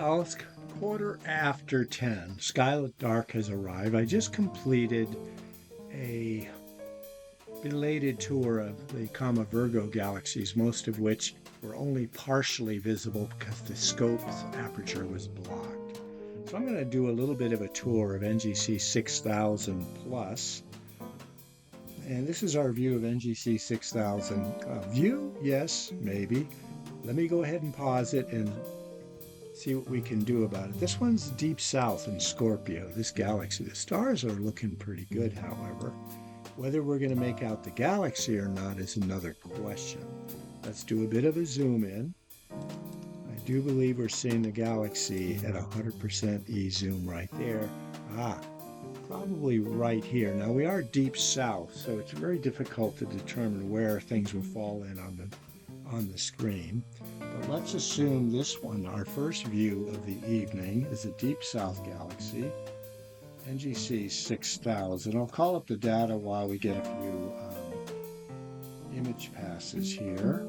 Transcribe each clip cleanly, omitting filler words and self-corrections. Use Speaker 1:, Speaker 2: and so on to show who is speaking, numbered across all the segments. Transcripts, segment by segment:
Speaker 1: Well, it's quarter after 10. Skylit Dark has arrived. I just completed a belated tour of the Comma Virgo galaxies, most of which were only partially visible because the scope's aperture was blocked. So I'm going to do a little bit of a tour of NGC 6000 plus. And this is our view of NGC 6000. View? Yes, maybe. Let me go ahead and pause it and see what we can do about it. This one's deep south in Scorpio, this galaxy. The stars are looking pretty good, however. Whether we're going to make out the galaxy or not is another question. Let's do a bit of a zoom in. I do believe we're seeing the galaxy at 100% e-zoom right there. Probably right here. Now we are deep south, so it's very difficult to determine where things will fall in on the screen. But let's assume this one, our first view of the evening, is a deep south galaxy, NGC 6000. I'll call up the data while we get a few image passes here.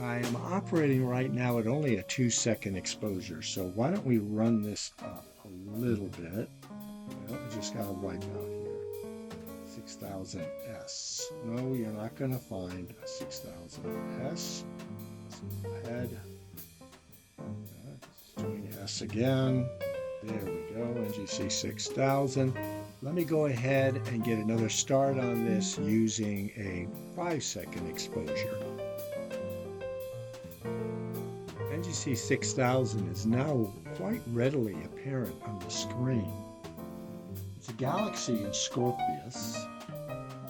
Speaker 1: I am operating right now at only a 2-second exposure, so why don't we run this up a little bit. Well, I just got to wipe out here. 6000S. No, you're not going to find a 6000S. Ahead. Doing S again. There we go, NGC 6000. Let me go ahead and get another start on this using a 5-second exposure. NGC 6000 is now quite readily apparent on the screen. It's a galaxy in Scorpius.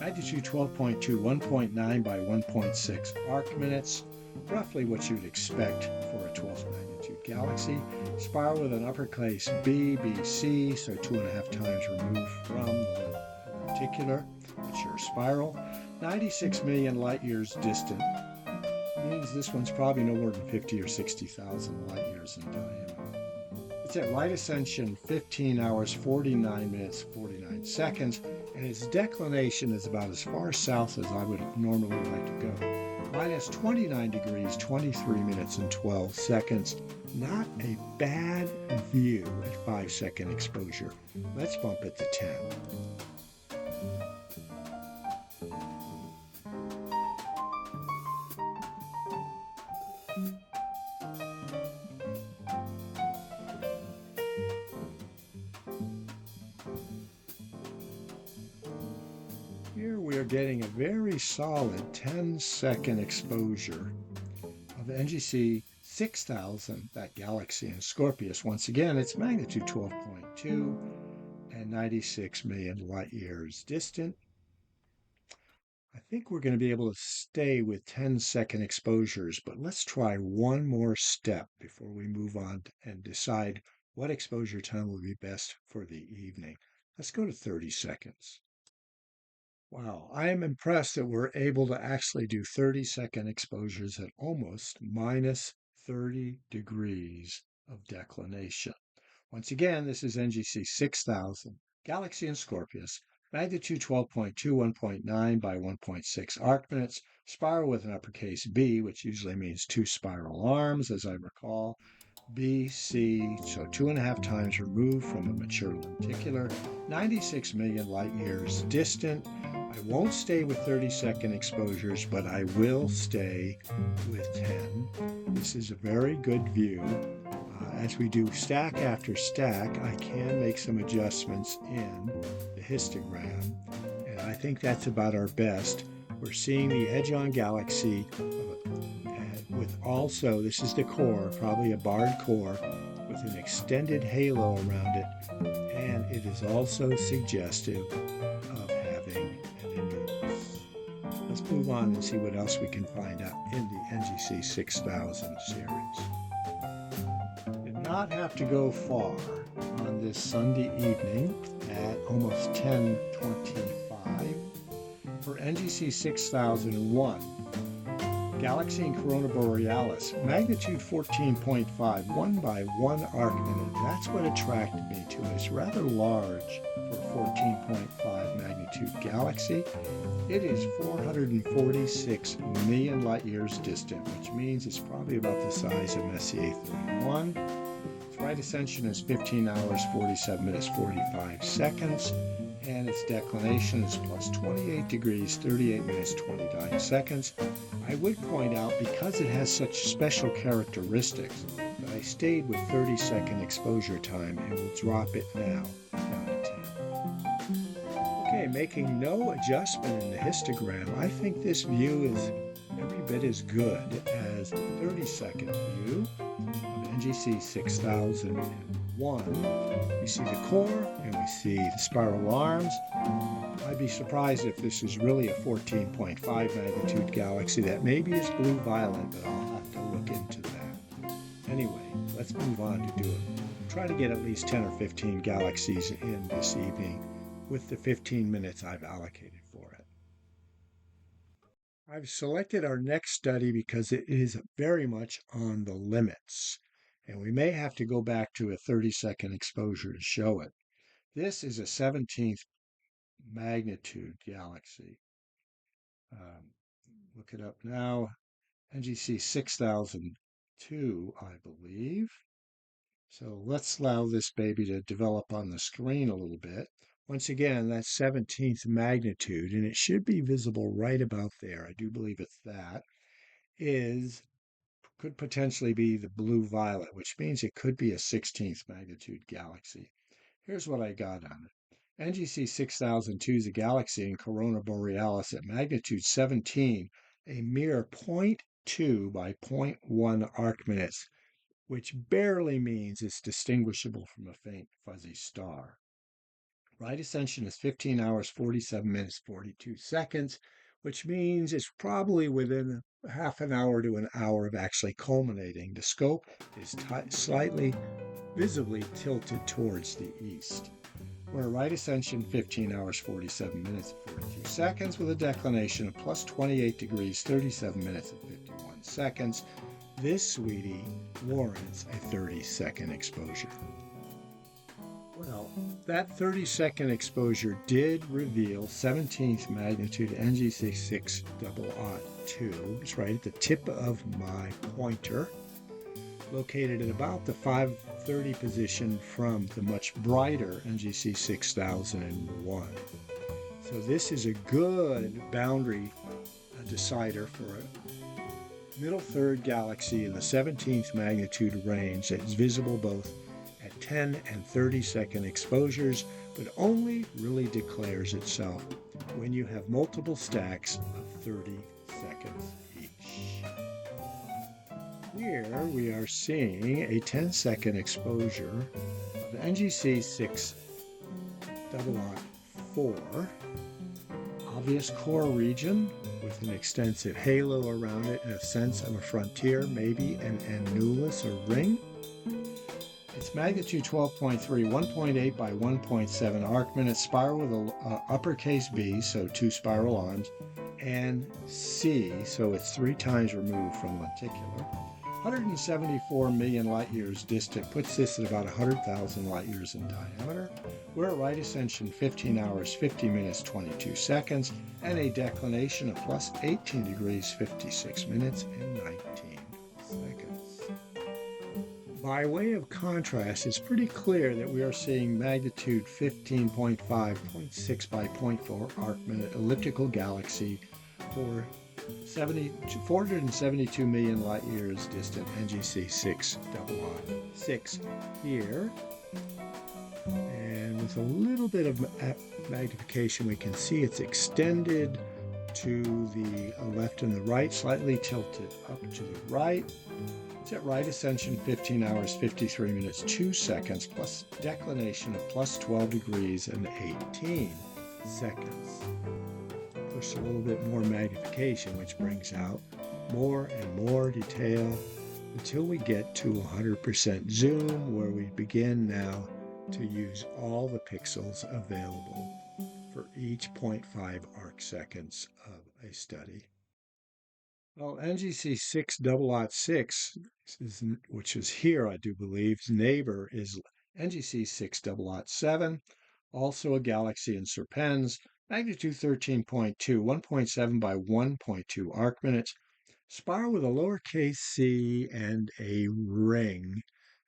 Speaker 1: Magnitude 12.2, 1.9 by 1.6 arc minutes. Roughly what you'd expect for a 12th magnitude galaxy. Spiral with an uppercase B, B, C, so 2.5 times removed from the lenticular, mature spiral. 96 million light years distant. Means this one's probably no more than 50 or 60,000 light years in diameter. It's at light ascension 15 hours, 49 minutes, 49 seconds, and its declination is about as far south as I would normally like to go. Minus 29 degrees, 23 minutes, and 12 seconds. Not a bad view at 5-second exposure. Let's bump it to 10. Here we are getting a very solid 10-second exposure of NGC 6000, that galaxy in Scorpius. Once again, it's magnitude 12.2 and 96 million light years distant. I think we're going to be able to stay with 10-second exposures, but let's try one more step before we move on and decide what exposure time will be best for the evening. Let's go to 30 seconds. Wow, I am impressed that we're able to actually do 30-second exposures at almost minus 30 degrees of declination. Once again, this is NGC 6000, galaxy in Scorpius, magnitude 12.2, 1.9 by 1.6 arc minutes, spiral with an uppercase B, which usually means 2 spiral arms, as I recall. B, C, so 2.5 times removed from a mature lenticular, 96 million light years distant. I won't stay with 30-second exposures, but I will stay with 10. This is a very good view. As we do stack after stack, I can make some adjustments in the histogram, and I think that's about our best. We're seeing the edge-on galaxy with also, this is the core, probably a barred core, with an extended halo around it, and it is also suggestive of having an enormous. Let's move on and see what else we can find out in the NGC 6000 series. Did not have to go far on this Sunday evening at almost 10:25 for NGC 6001. Galaxy in Corona Borealis, magnitude 14.5, 1 by 1 arc minute. That's what attracted me to it. It's rather large for a 14.5 magnitude galaxy. It is 446 million light years distant, which means it's probably about the size of Messier 31. right ascension is 15 hours, 47 minutes, 45 seconds. And its declination is plus 28 degrees, 38 minutes, 29 seconds. I would point out, because it has such special characteristics, that I stayed with 30-second exposure time and will drop it now down to 10. Okay, making no adjustment in the histogram, I think this view is every bit as good as the 30-second view of NGC 6001. We see the core and we see the spiral arms. I'd be surprised if this is really a 14.5 magnitude galaxy. That maybe is blue-violet, but I'll have to look into that. Anyway, let's move on to do it. Try to get at least 10 or 15 galaxies in this evening with the 15 minutes I've allocated for it. I've selected our next study because it is very much on the limits, and we may have to go back to a 30-second exposure to show it. This is a 17th magnitude galaxy. Look it up now. NGC 6002, I believe. So let's allow this baby to develop on the screen a little bit. Once again, that's 17th magnitude, and it should be visible right about there. I do believe it's that. Could potentially be the blue-violet, which means it could be a 16th magnitude galaxy. Here's what I got on it. NGC 6002 is a galaxy in Corona Borealis at magnitude 17, a mere 0.2 by 0.1 arc minutes, which barely means it's distinguishable from a faint fuzzy star. Right ascension is 15 hours, 47 minutes, 42 seconds, which means it's probably within half an hour to an hour of actually culminating. The scope is slightly visibly tilted towards the east. We're at right ascension 15 hours, 47 minutes, 42 seconds with a declination of plus 28 degrees, 37 minutes and 51 seconds. This sweetie warrants a 30-second exposure. Well, that 30-second exposure did reveal 17th magnitude NGC 6002. It's right at the tip of my pointer, located at about the 530 position from the much brighter NGC 6001. So this is a good boundary decider for a middle third galaxy in the 17th magnitude range that is visible both at 10 and 30-second exposures, but only really declares itself when you have multiple stacks of 30 seconds each. Here we are seeing a 10-second exposure of NGC 6004, obvious core region with an extensive halo around it and a sense of a frontier, maybe an annulus or ring. Its magnitude 12.3, 1.8 by 1.7 arc minutes, spiral with a uppercase B, so 2 spiral arms, and C, so it's 3 times removed from lenticular. 174 million light years distant puts this at about 100,000 light years in diameter. We're at right ascension 15 hours, 50 minutes, 22 seconds, and a declination of plus 18 degrees, 56 minutes, and 19 seconds. By way of contrast, it's pretty clear that we are seeing magnitude 15.5, 0.6 by 0.4 arc minute elliptical galaxy for 472 million light years distant NGC 6006 here. And with a little bit of magnification, we can see it's extended to the left and the right, slightly tilted up to the right. It's at right ascension 15 hours, 53 minutes, 2 seconds, plus declination of plus 12 degrees and 18 seconds. Push a little bit more magnification, which brings out more and more detail until we get to 100% zoom, where we begin now to use all the pixels available for each 0.5 arc seconds of a study. Well, NGC 6006, which is here, I do believe, neighbor is NGC 6007, also a galaxy in Serpens, magnitude 13.2, 1.7 by 1.2 arc minutes, spiral with a lowercase c and a ring.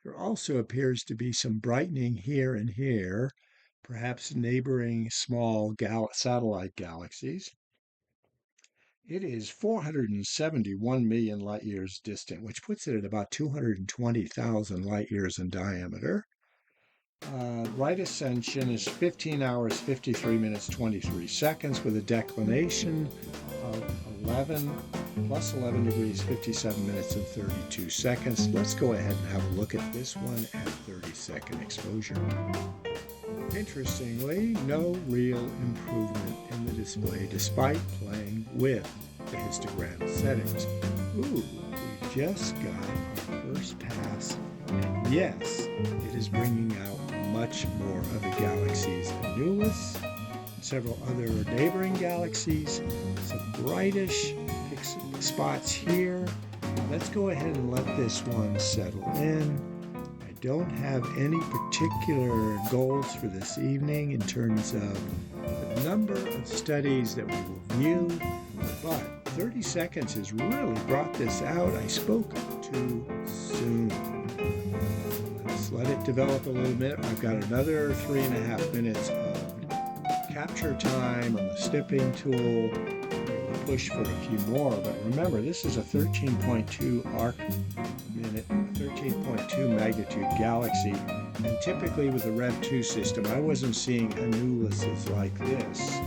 Speaker 1: There also appears to be some brightening here and here, perhaps neighboring small satellite galaxies. It is 471 million light years distant, which puts it at about 220,000 light years in diameter. Right ascension is 15 hours, 53 minutes, 23 seconds with a declination of 11 plus 11 degrees, 57 minutes and 32 seconds. Let's go ahead and have a look at this one at 30-second exposure. Interestingly, no real improvement in the display despite playing with the histogram settings. Ooh, we just got our first pass, and yes, it is bringing out much more of the galaxy's annulus, several other neighboring galaxies, some brightish spots here. Let's go ahead and let this one settle in. I don't have any particular goals for this evening in terms of the number of studies that we will view, but 30 seconds has really brought this out. I spoke too soon. Let's let it develop a little bit. I've got another 3.5 minutes of capture time on the snipping tool. We'll push for a few more, but remember, this is a 13.2 arc minute, 13.2 magnitude galaxy, and typically with the Rev 2 system, I wasn't seeing annuluses like this,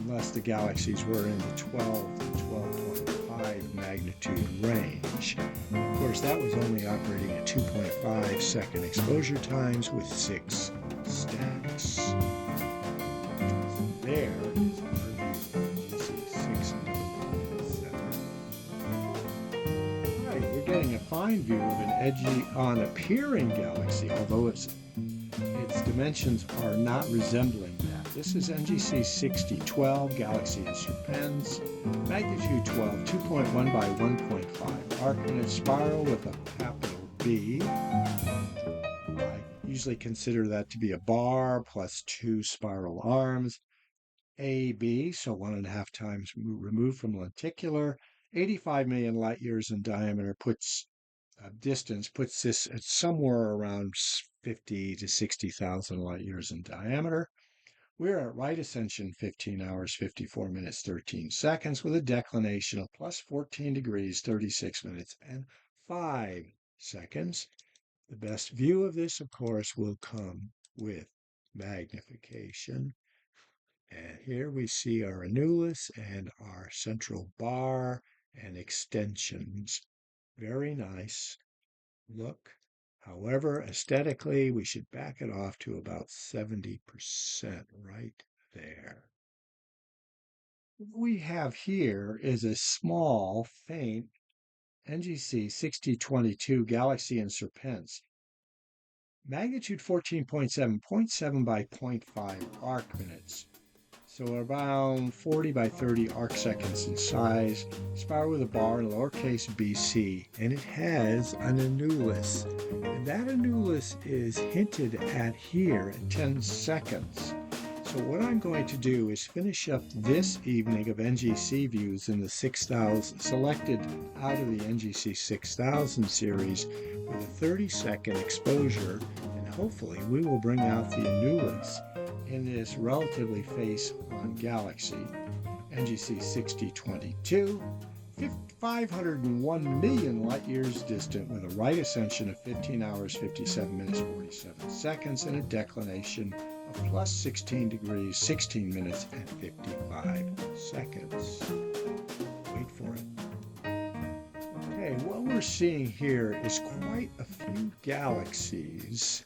Speaker 1: unless the galaxies were in the 12 to 12.5 magnitude range. Of course, that was only operating at 2.5 second exposure times with 6 stacks. So there is our view. This is 6 and 7. All right, we're getting a fine view of an edgy on-appearing galaxy, although its dimensions are not resembling that. This is NGC 6012, Galaxy in Serpens, magnitude 12, 2.1 by 1.5, arc minute spiral with a capital B. I usually consider that to be a bar plus 2 spiral arms. AB, so 1.5 times removed from lenticular, 85 million light years in diameter, puts this at somewhere around 50 to 60,000 light years in diameter. We're at right ascension 15 hours, 54 minutes, 13 seconds with a declination of plus 14 degrees, 36 minutes and 5 seconds. The best view of this, of course, will come with magnification. And here we see our annulus and our central bar and extensions. Very nice look. However, aesthetically, we should back it off to about 70% right there. What we have here is a small, faint NGC 6022 Galaxy in Serpens. Magnitude 14.7, 0.7 by 0.5 arc minutes. So around 40 by 30 arc seconds in size, spiral with a bar in lowercase bc, and it has an annulus. And that annulus is hinted at here at 10 seconds. So what I'm going to do is finish up this evening of NGC views in the 6000, selected out of the NGC 6000 series with a 30-second exposure, and hopefully we will bring out the annulus in this relatively face-on galaxy, NGC 6022, 501 million light years distant with a right ascension of 15 hours, 57 minutes, 47 seconds, and a declination of plus 16 degrees, 16 minutes, and 55 seconds. Wait for it. Okay, what we're seeing here is quite a few galaxies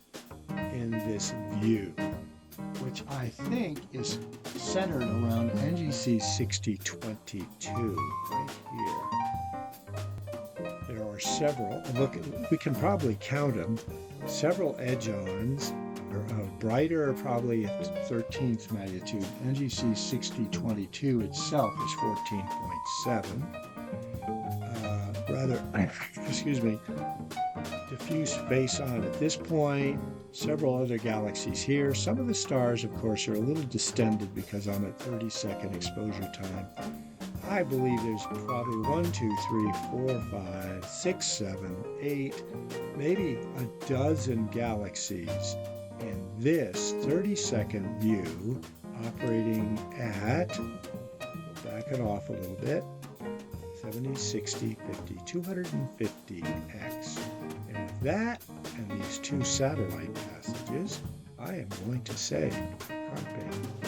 Speaker 1: in this view, which I think is centered around NGC 6022 right here. There are several, look, we can probably count them, several edge-ons, brighter probably at 13th magnitude. NGC 6022 itself is 14.7. Diffuse face on at this point, several other galaxies here. Some of the stars, of course, are a little distended because I'm at 30-second exposure time. I believe there's probably 1, 2, 3, 4, 5, 6, 7, 8, maybe a dozen galaxies in this 30-second view operating at, we'll back it off a little bit, 70, 60, 50, 250x. And with that and these two satellite passages, I am going to say carpe